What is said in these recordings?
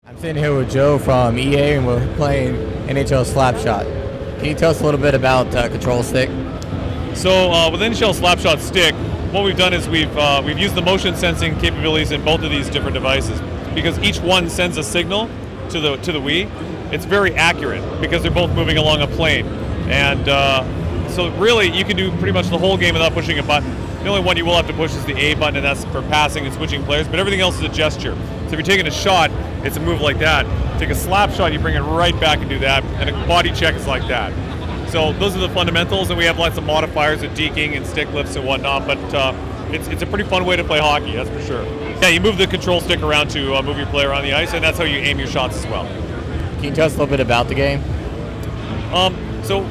I'm sitting here with Joe from EA and we're playing NHL Slap Shot. Can you tell us a little bit about Control Stick? So with NHL Slap Shot Stick, what we've done is we've used the motion sensing capabilities in both of these different devices because each one sends a signal to the Wii. It's very accurate because they're both moving along a plane, and so really you can do pretty much the whole game without pushing a button. The only one you will have to push is the A button, and that's for passing and switching players, but everything else is a gesture. So if you're taking a shot, it's a move like that. Take a slap shot, you bring it right back and do that, and a body check is like that. So those are the fundamentals, and we have lots of modifiers of deking and stick lifts and whatnot, but it's a pretty fun way to play hockey, that's for sure. Yeah, you move the control stick around to move your player on the ice, and that's how you aim your shots as well. Can you tell us a little bit about the game? So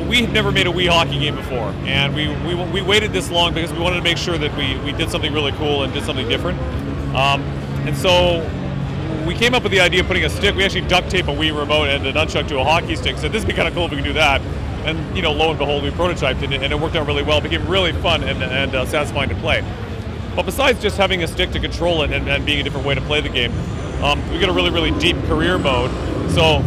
we had never made a Wii hockey game before, and we waited this long because we wanted to make sure that we did something really cool and did something different. And so we came up with the idea of putting a stick. We actually duct tape a Wii remote and a nunchuck to a hockey stick. So this would be kind of cool if we could do that. And you know, lo and behold, we prototyped it, and it worked out really well. It became really fun and satisfying to play. But besides just having a stick to control it and being a different way to play the game, we got a really deep career mode. So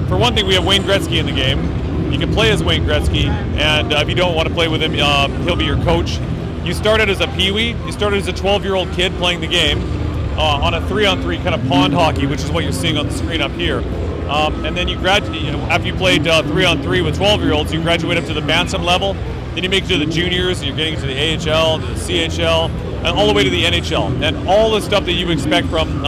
for one thing, we have Wayne Gretzky in the game. You can play as Wayne Gretzky, and if you don't want to play with him, he'll be your coach. You started as a peewee. You started as a 12-year-old kid playing the game on a 3-on-3 kind of pond hockey, which is what you're seeing on the screen up here. And then you graduate, after you played 3-on-3 with 12-year-olds, you graduate up to the bantam level. Then you make it to the juniors. You're getting to the AHL, to the CHL, and all the way to the NHL. And all the stuff that you expect from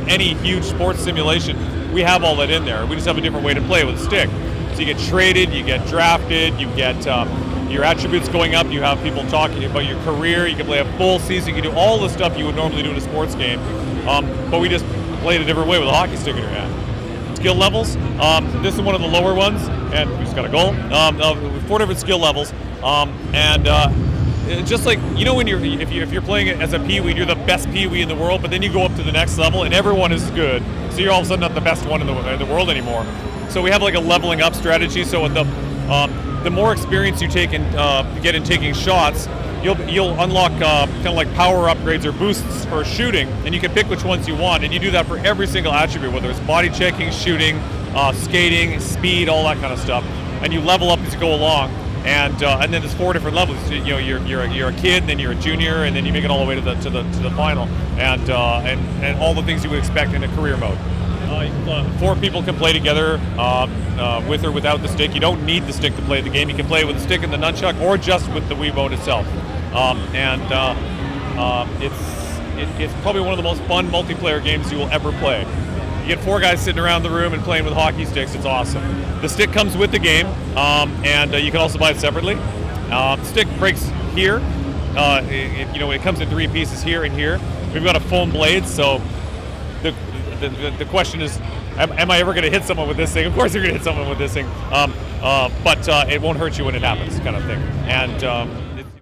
any huge sports simulation, we have all that in there. We just have a different way to play with a stick. So you get traded, you get drafted, you get your attributes going up, you have people talking about your career, you can play a full season, you can do all the stuff you would normally do in a sports game, but we just play it a different way with a hockey stick in your hand. Skill levels, this is one of the lower ones, and we just got a goal. 4 different skill levels, just like, you know, when if you're playing it as a peewee, you're the best peewee in the world, but then you go up to the next level and everyone is good, so you're all of a sudden not the best one in the world anymore. So we have like a leveling up strategy. So with the more experience you take and get in taking shots, you'll unlock kind of like power upgrades or boosts for shooting, and you can pick which ones you want, and you do that for every single attribute, whether it's body checking, shooting, skating, speed, all that kind of stuff. And you level up as you go along, and then there's 4 different levels. You know, you're a kid, then you're a junior, and then you make it all the way to the final, and all the things you would expect in a career mode. 4 people can play together with or without the stick. You don't need the stick to play the game. You can play with the stick and the nunchuck, or just with the Wii mode itself. It's probably one of the most fun multiplayer games you will ever play. You get 4 guys sitting around the room and playing with hockey sticks. It's awesome. The stick comes with the game, and you can also buy it separately. The stick breaks here. It comes in 3 pieces here and here. We've got a foam blade, so the question is, am I ever going to hit someone with this thing? Of course you're going to hit someone with this thing, but it won't hurt you when it happens, kind of thing. And